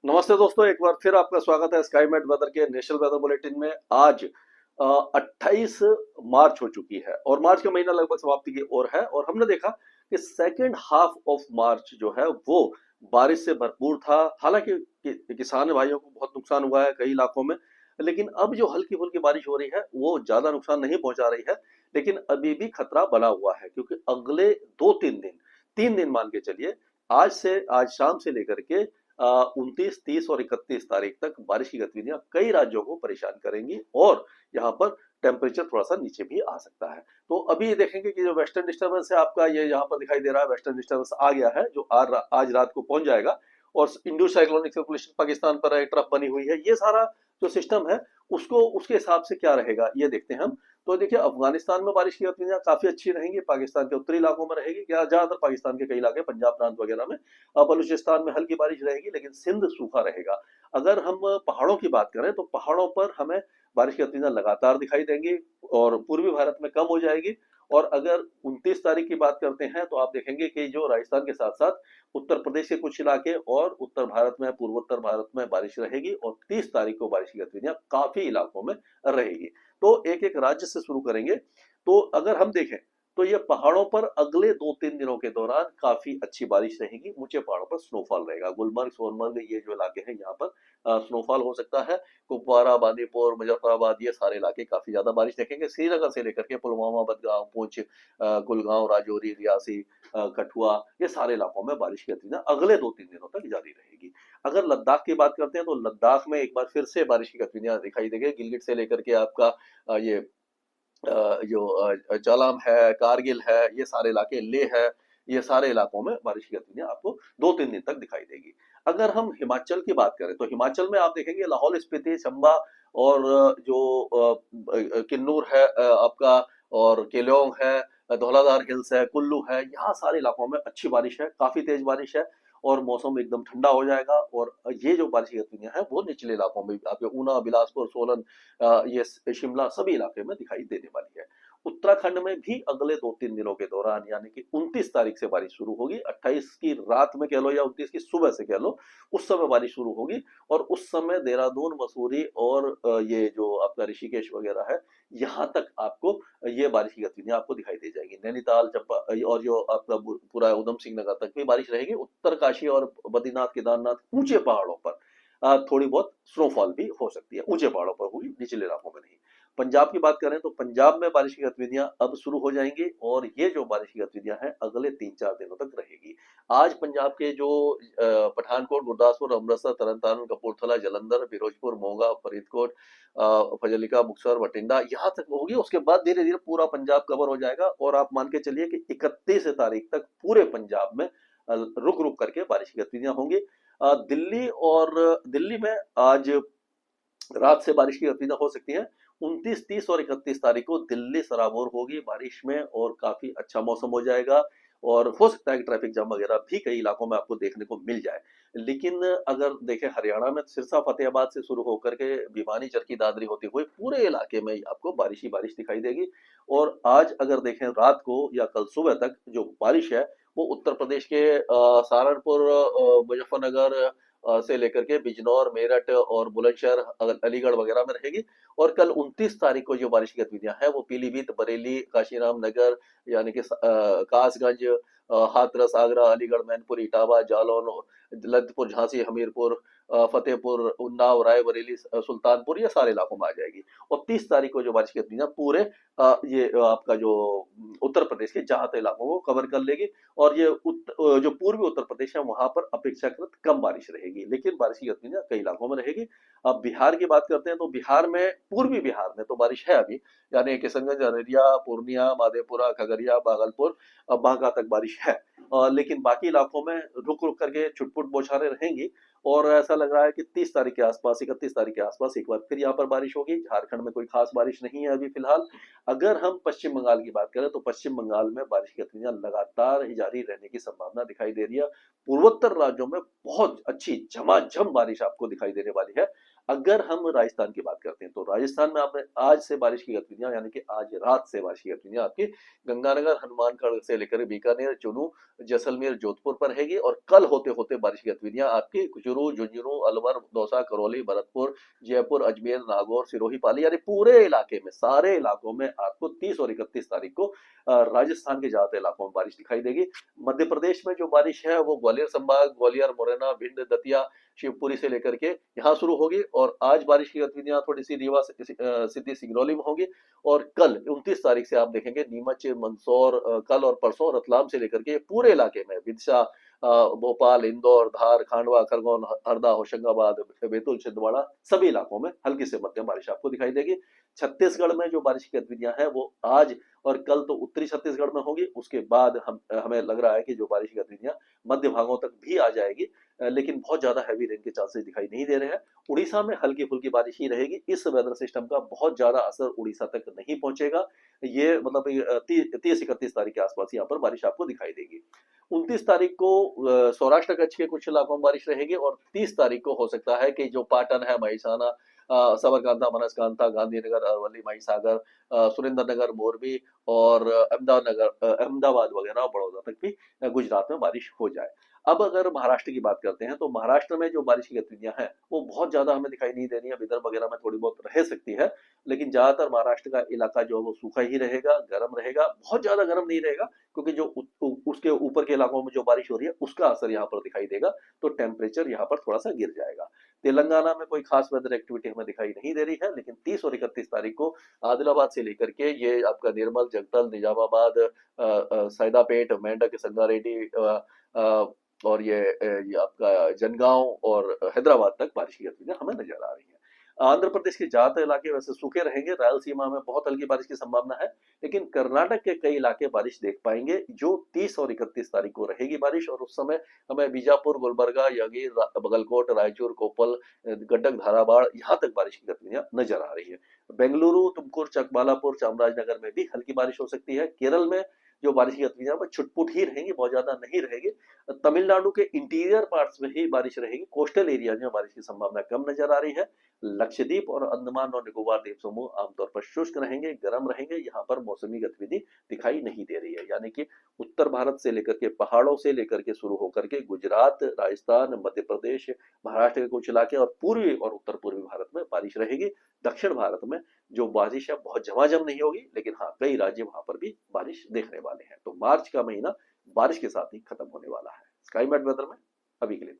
नमस्ते दोस्तों, एक बार फिर आपका स्वागत है स्काई मेट वेदर के नेशनल वेदर बुलेटिन में। आज 28 मार्च हो चुकी है और मार्च का महीना लगभग समाप्ति की ओर है और हमने देखा कि सेकेंड हाफ ऑफ मार्च जो है वो बारिश से भरपूर था। हालांकि किसान भाइयों को बहुत नुकसान हुआ है कई इलाकों में, लेकिन अब जो हल्की फुल्की बारिश हो रही है वो ज्यादा नुकसान नहीं पहुंचा रही है। लेकिन अभी भी खतरा बना हुआ है क्योंकि अगले 2-3 दिन, 3 दिन मान के चलिए, आज शाम से लेकर के 29, 30 और 31 तारीख तक बारिश की गतिविधियां कई राज्यों को परेशान करेंगी और यहाँ पर टेम्परेचर थोड़ा सा नीचे भी आ सकता है। तो अभी देखेंगे कि जो वेस्टर्न डिस्टर्बेंस है आपका, ये यहाँ पर दिखाई दे रहा है, वेस्टर्न डिस्टर्बेंस आ गया है जो आज रात को पहुंच जाएगा और इंडो साइक्लोनिक सर्कुलेशन पाकिस्तान पर एक ट्रफ बनी हुई है। ये सारा जो सिस्टम है उसको उसके हिसाब से क्या रहेगा ये देखते हैं हम। तो देखिए, अफगानिस्तान में बारिश की गतिविधियां काफी अच्छी रहेंगी, पाकिस्तान के उत्तरी इलाकों में रहेगी, ज्यादातर पाकिस्तान के कई इलाके, पंजाब प्रांत वगैरह में, बलूचिस्तान में हल्की बारिश रहेगी, लेकिन सिंध सूखा रहेगा। अगर हम पहाड़ों की बात करें तो पहाड़ों पर हमें बारिश की गतिविधियां लगातार दिखाई देंगी और पूर्वी भारत में कम हो जाएगी। और अगर 29 तारीख की बात करते हैं तो आप देखेंगे कि जो राजस्थान के साथ साथ उत्तर प्रदेश के कुछ इलाके और उत्तर भारत में, पूर्वोत्तर भारत में बारिश रहेगी और 30 तारीख को बारिश की गतिविधियां काफी इलाकों में रहेगी। तो एक एक राज्य से शुरू करेंगे। तो अगर हम देखें तो ये पहाड़ों पर अगले 2-3 दिनों के दौरान काफी अच्छी बारिश रहेगी। ऊंचे पहाड़ों पर स्नोफॉल रहेगा, गुलमर्ग, सोनमर्ग, ये जो इलाके हैं यहाँ पर स्नोफॉल हो सकता है। कुपवारा, बांदीपुर, मुजफ्फराबाद, ये सारे इलाके काफी ज्यादा बारिश देखेंगे। श्रीनगर से लेकर के पुलवामा, बदगाम, पुंछ, कुलगांव, राजौरी, रियासी, कठुआ, ये सारे इलाकों में बारिश की गतिविधियां अगले 2-3 दिनों तक जारी रहेगी। अगर लद्दाख की बात करते हैं तो लद्दाख में एक बार फिर से बारिश की गतिविधियां दिखाई देंगी। गिलगित से लेकर के आपका ये जालाम है, कारगिल है, ये सारे इलाके, लेह है, ये सारे इलाकों में बारिश की गतिविधियां आपको 2-3 दिन तक दिखाई देगी। अगर हम हिमाचल की बात करें तो हिमाचल में आप देखेंगे लाहौल स्पीति, चंबा और जो किन्नूर है आपका, और केलोंग है, धौलाधार हिल्स है, कुल्लू है, यहाँ सारे इलाकों में अच्छी बारिश है, काफी तेज बारिश है और मौसम एकदम ठंडा हो जाएगा। और ये जो बारिश की गतिविधियां हैं वो निचले इलाकों में भी, आपके ऊना, बिलासपुर, सोलन, ये शिमला, सभी इलाके में दिखाई देने वाली है। उत्तराखंड में भी अगले 2-3 दिनों के दौरान, यानी कि 29 तारीख से बारिश शुरू होगी, 28 की रात में कह लो या 29 की सुबह से कह लो, उस समय बारिश शुरू होगी। और उस समय देहरादून, मसूरी और ये जो आपका ऋषिकेश वगैरह है, यहाँ तक आपको ये बारिश की गतिविधियां आपको दिखाई दे जाएगी। नैनीताल, चंपा और जो आपका पूरा उधम सिंह नगर तक भी बारिश रहेगी। उत्तरकाशी और बद्रीनाथ, केदारनाथ, ऊंचे पहाड़ों पर थोड़ी बहुत स्नोफॉल भी हो सकती है, ऊंचे पहाड़ों पर होगी, निचले इलाकों में नहीं। पंजाब की बात करें तो पंजाब में बारिश की गतिविधियां अब शुरू हो जाएंगी और ये जो बारिश की गतिविधियां हैं अगले 3-4 दिनों तक रहेगी। आज पंजाब के जो पठानकोट, गुरदासपुर, अमृतसर, तरन तारण, कपूरथला, जलंधर, फिरोजपुर, मोगा, फरीदकोट, फजलिका, मुक्तसर, बठिंडा, यहाँ तक होगी। उसके बाद धीरे धीरे पूरा पंजाब कवर हो जाएगा और आप मान के चलिए कि 31 तारीख तक पूरे पंजाब में रुक रुक करके बारिश की गतिविधियां होंगी। दिल्ली में आज रात से बारिश की गतिविधियां हो सकती है। 29, 30 और 31 तारीख को दिल्ली सराबोर होगी बारिश में और काफी अच्छा मौसम हो जाएगा। और हो सकता है कि ट्रैफिक जाम वगैरह भी कई इलाकों में आपको देखने को मिल जाए। लेकिन अगर देखें हरियाणा में, सिरसा, फतेहाबाद से शुरू होकर के भिवानी, चरखी दादरी होते हुए पूरे इलाके में आपको बारिश ही बारिश दिखाई देगी। और आज अगर देखें रात को या कल सुबह तक जो बारिश है वो उत्तर प्रदेश के सहारनपुर, मुजफ्फरनगर से लेकर के बिजनौर, मेरठ और बुलंदशहर, अलीगढ़ वगैरह में रहेगी। और कल 29 तारीख को जो बारिश की गतिविधियां हैं वो पीलीभीत, बरेली, काशीराम नगर, यानी कि कासगंज, हाथरस, आगरा, अलीगढ़, मैनपुरी, इटावा, जालौन, ललितपुर, झांसी, हमीरपुर, फतेहपुर, उन्नाव, रायबरेली, सुल्तानपुर, ये सारे इलाकों में आ जाएगी। और 30 तारीख को जो बारिश की गतिविधियां पूरे ये आपका जो उत्तर प्रदेश के ज्यादातर इलाकों को कवर कर लेगी। और ये जो पूर्वी उत्तर प्रदेश है वहां पर अपेक्षाकृत कम बारिश रहेगी, लेकिन बारिश की गतिविधियां कई इलाकों में रहेगी। अब बिहार की बात करते हैं तो बिहार में, पूर्वी बिहार में तो बारिश है अभी, यानी किशनगंज, अररिया, पूर्णिया, माधेपुरा, खगड़िया, भागलपुर, बांका तक बारिश है। लेकिन बाकी इलाकों में रुक रुक करके छुटपुट बौछारें रहेंगी। और ऐसा लग रहा है कि 30 तारीख के आसपास, 31 तारीख के आसपास एक बार फिर यहाँ पर बारिश होगी। झारखंड में कोई खास बारिश नहीं है अभी फिलहाल। अगर हम पश्चिम बंगाल की बात करें तो पश्चिम बंगाल में बारिश की गतिविधियां लगातार जारी रहने की संभावना दिखाई दे रही है। पूर्वोत्तर राज्यों में बहुत अच्छी झमाझम बारिश आपको दिखाई देने वाली है। अगर हम राजस्थान की बात करते हैं तो राजस्थान में आपने आज से बारिश की गतिविधियां, यानी कि आज रात से बारिश की गतिविधियां आपकी गंगानगर, हनुमानगढ़ से लेकर बीकानेर, चुरू, जैसलमेर, जोधपुर पर रहेगी। और कल होते होते बारिश की गतिविधियां आपकी चुरू, झुंझुनू, अलवर, दौसा, करौली, भरतपुर, जयपुर, अजमेर, नागौर, सिरोही, पाली, यानी पूरे इलाके में, सारे इलाकों में आपको 30 और 31 तारीख को राजस्थान के ज्यादातर इलाकों में बारिश दिखाई देगी। मध्य प्रदेश में जो बारिश है वो ग्वालियर संभाग, ग्वालियर, मुरैना, भिंड, दतिया, शिवपुरी से लेकर के यहाँ शुरू होगी। और आज बारिश की गतिविधियां थोड़ी सी रीवा, सिद्धि, सिंगरौली में होंगी। और कल 29 तारीख से आप देखेंगे नीमच, मंदसौर, कल और परसों रतलाम से लेकर के पूरे इलाके में, विदिशा, भोपाल, इंदौर, धार, खांडवा, खरगोन, हरदा, होशंगाबाद, बैतूल, छिंदवाड़ा, सभी इलाकों में हल्की से मध्यम बारिश आपको दिखाई देगी। छत्तीसगढ़ में जो बारिश की गतिविधियां हैं वो आज और कल तो उत्तरी छत्तीसगढ़ में होगी। उसके बाद हमें लग रहा है कि जो बारिश की गतिविधियां मध्य भागों तक भी आ जाएगी, लेकिन बहुत ज्यादा हैवी रेन के चांसेस दिखाई नहीं दे रहे हैं। उड़ीसा में हल्की फुल्की बारिश ही रहेगी। इस वेदर सिस्टम का बहुत ज्यादा असर उड़ीसा तक नहीं पहुंचेगा। ये मतलब 30-31 तारीख के आसपास यहाँ पर बारिश आपको दिखाई देगी। 29 तारीख को सौराष्ट्र कच्छ के कुछ इलाकों में बारिश रहेगी। और 30 तारीख को हो सकता है कि जो पाटन है, महिसाना, साबरकांठा, बनासकांठा, गांधीनगर, अरवली, महिसागर, सुरेंद्रनगर, मोरबी और अहमदाबाद वगैरह और बड़ौदा तक भी गुजरात में बारिश हो जाए। अब अगर महाराष्ट्र की बात करते हैं तो महाराष्ट्र में जो बारिश की गतिविधियां हैं वो बहुत ज्यादा हमें दिखाई नहीं दे रही है। विदर्भ वगैरह में थोड़ी बहुत रह सकती है, लेकिन ज्यादातर महाराष्ट्र का इलाका जो है वो सूखा ही रहेगा, गर्म रहेगा। बहुत ज्यादा गर्म नहीं रहेगा, क्योंकि जो उसके ऊपर के इलाकों में जो बारिश हो रही है उसका असर यहाँ पर दिखाई देगा। तो टेम्परेचर यहाँ पर थोड़ा सा गिर जाएगा। तेलंगाना में कोई खास वेदर एक्टिविटी हमें दिखाई नहीं दे रही है, लेकिन 30 और 31 तारीख को आदिलाबाद से लेकर के ये आपका निर्मल, जगतल, निजामाबाद, सैदापेट, मेंढक, संगारेड्डी, और ये आपका जनगांव और हैदराबाद तक बारिश की गतिविधियां हमें नजर आ रही है। आंध्र प्रदेश के ज्यादातर इलाके वैसे सूखे रहेंगे। रायलसीमा में बहुत हल्की बारिश की संभावना है, लेकिन कर्नाटक के कई इलाके बारिश देख पाएंगे जो 30 और 31 तारीख को रहेगी बारिश। और उस समय हमें बीजापुर, गुलबर्गा, यागीर, बगलकोट, रायचूर, कोपल, गंडक, धाराबाड़, यहाँ तक बारिश की गतिविधियां नजर आ रही है। बेंगलुरु, तुमकुर, चकबालापुर, चामराजनगर में भी हल्की बारिश हो सकती है। केरल में जो बारिश की गतिविधियां वो छुटपुट ही रहेंगी, बहुत ज्यादा नहीं रहेगी। तमिलनाडु के इंटीरियर पार्ट्स में ही बारिश रहेगी। कोस्टल एरिया में बारिश की संभावना कम नजर आ रही है। लक्षद्वीप और अंडमान और निकोबार द्वीप समूह आमतौर पर शुष्क रहेंगे, गर्म रहेंगे। यहाँ पर मौसमी गतिविधि दिखाई नहीं दे रही है, यानी कि उत्तर भारत से लेकर के, पहाड़ों से लेकर के शुरू होकर के गुजरात, राजस्थान, मध्य प्रदेश, महाराष्ट्र के कुछ इलाके और पूर्वी और उत्तर पूर्वी भारत में बारिश रहेगी। दक्षिण भारत में जो बारिश है बहुत झमाझम नहीं होगी, लेकिन हाँ कई राज्य वहां पर भी बारिश देखने वाले हैं। तो मार्च का महीना बारिश के साथ ही खत्म होने वाला है। स्काई मैट वेदर में अभी के लिए